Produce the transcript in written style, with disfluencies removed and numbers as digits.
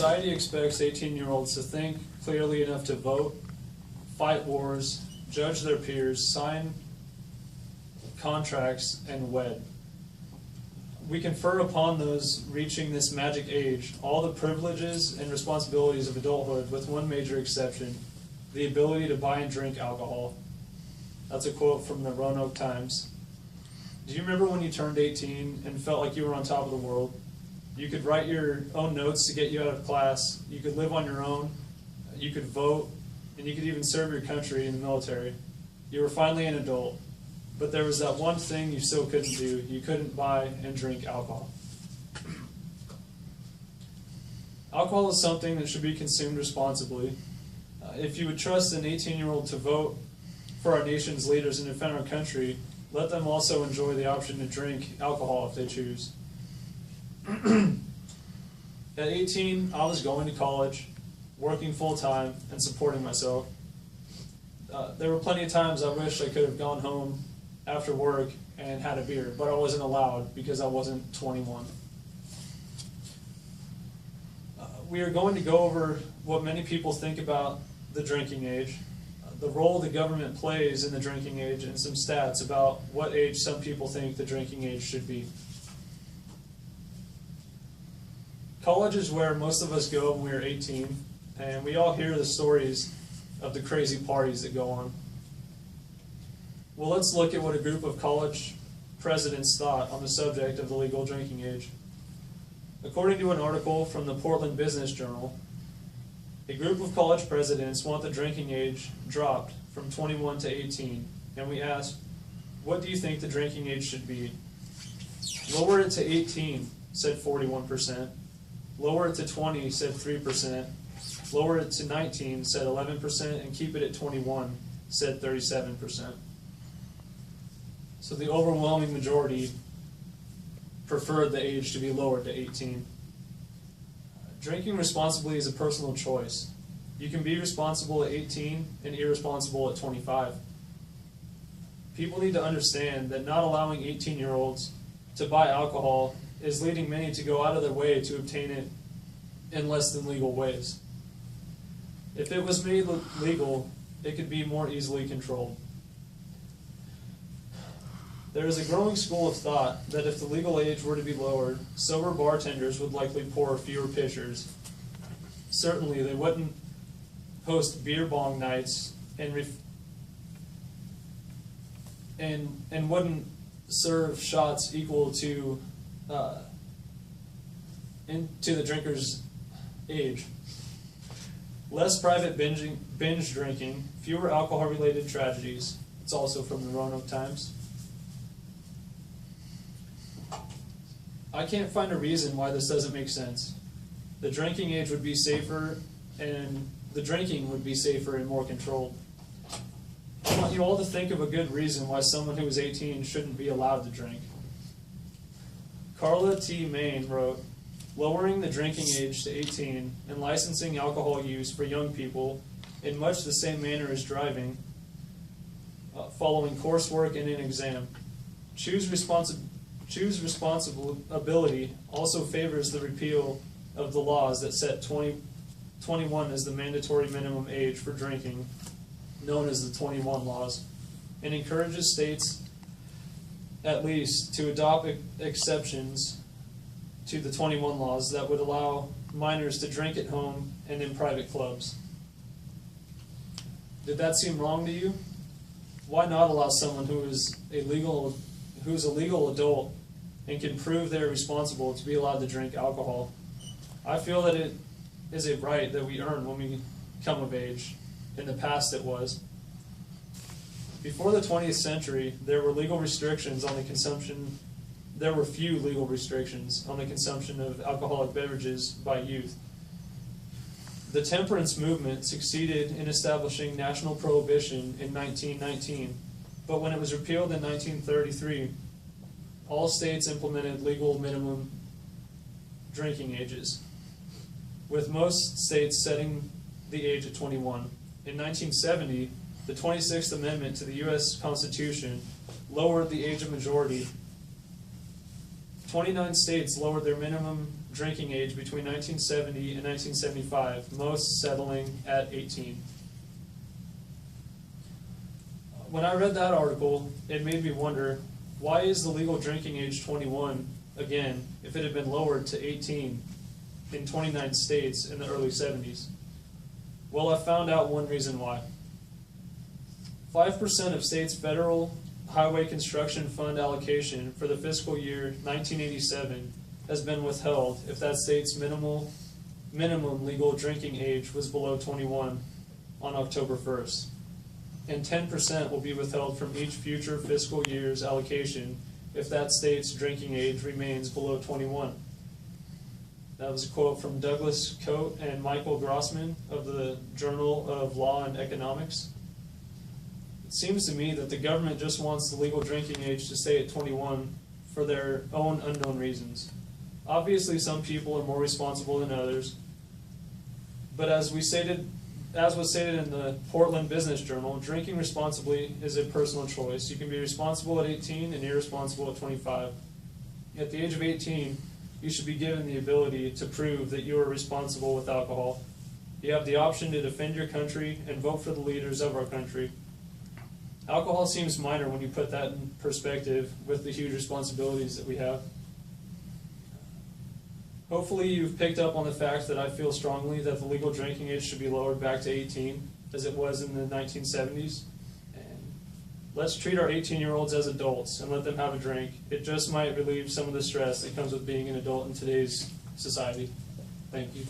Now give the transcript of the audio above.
Society expects 18-year-olds to think clearly enough to vote, fight wars, judge their peers, sign contracts, and wed. We confer upon those reaching this magic age all the privileges and responsibilities of adulthood with one major exception, the ability to buy and drink alcohol. That's a quote from the Roanoke Times. Do you remember when you turned 18 and felt like you were on top of the world? You could write your own notes to get you out of class, you could live on your own, you could vote, and you could even serve your country in the military. You were finally an adult. But there was that one thing you still couldn't do. You couldn't buy and drink alcohol. Alcohol is something that should be consumed responsibly. If you would trust an 18-year-old to vote for our nation's leaders and defend our country, let them also enjoy the option to drink alcohol if they choose. At 18, I was going to college, working full-time, and supporting myself. There were plenty of times I wished I could have gone home after work and had a beer, but I wasn't allowed because I wasn't 21. We are going to go over what many people think about the drinking age, the role the government plays in the drinking age, and some stats about what age some people think the drinking age should be. College is where most of us go when we are 18, and we all hear the stories of the crazy parties that go on. Well, let's look at what a group of college presidents thought on the subject of the legal drinking age. According to an article from the Portland Business Journal, a group of college presidents want the drinking age dropped from 21 to 18, and we asked, what do you think the drinking age should be? Lower it to 18, said 41%. Lower it to 20, said 3%. Lower it to 19, said 11%, and keep it at 21, said 37%. So the overwhelming majority preferred the age to be lowered to 18. Drinking responsibly is a personal choice. You can be responsible at 18 and irresponsible at 25. People need to understand that not allowing 18-year-olds to buy alcohol is leading many to go out of their way to obtain it in less than legal ways. If it was made legal, it could be more easily controlled. There is a growing school of thought that if the legal age were to be lowered, sober bartenders would likely pour fewer pitchers. Certainly, they wouldn't host beer bong nights and wouldn't serve shots equal to the drinker's age. Less private binge drinking, fewer alcohol-related tragedies. It's also from the Roanoke Times. I can't find a reason why this doesn't make sense. The drinking age would be safer, and the drinking would be safer and more controlled. I want you all to think of a good reason why someone who is 18 shouldn't be allowed to drink. Carla T. Main wrote, lowering the drinking age to 18 and licensing alcohol use for young people in much the same manner as driving, following coursework and an exam. Choose responsibility also favors the repeal of the laws that set 21 as the mandatory minimum age for drinking, known as the 21 laws, and encourages states at least to adopt exceptions to the 21 laws that would allow minors to drink at home and in private clubs. Did that seem wrong to you? Why not allow someone who is a legal adult and can prove they're responsible to be allowed to drink alcohol? I feel that it is a right that we earn when we come of age. In the past it was. Before the 20th century, there were few legal restrictions on the consumption of alcoholic beverages by youth. The temperance movement succeeded in establishing national prohibition in 1919, but when it was repealed in 1933, all states implemented legal minimum drinking ages, with most states setting the age at 21. In 1970, the 26th Amendment to the U.S. Constitution lowered the age of majority. 29 states lowered their minimum drinking age between 1970 and 1975, most settling at 18. When I read that article, it made me wonder, why is the legal drinking age 21 again if it had been lowered to 18 in 29 states in the early 70s? Well, I found out one reason why. 5% of states' federal highway construction fund allocation for the fiscal year 1987 has been withheld if that state's minimum legal drinking age was below 21 on October 1st. And 10% will be withheld from each future fiscal year's allocation if that state's drinking age remains below 21. That was a quote from Douglas Coate and Michael Grossman of the Journal of Law and Economics. It seems to me that the government just wants the legal drinking age to stay at 21 for their own unknown reasons. Obviously, some people are more responsible than others, but as was stated in the Portland Business Journal, drinking responsibly is a personal choice. You can be responsible at 18 and irresponsible at 25. At the age of 18, you should be given the ability to prove that you are responsible with alcohol. You have the option to defend your country and vote for the leaders of our country. Alcohol seems minor when you put that in perspective with the huge responsibilities that we have. Hopefully you've picked up on the fact that I feel strongly that the legal drinking age should be lowered back to 18, as it was in the 1970s. And let's treat our 18-year-olds as adults and let them have a drink. It just might relieve some of the stress that comes with being an adult in today's society. Thank you.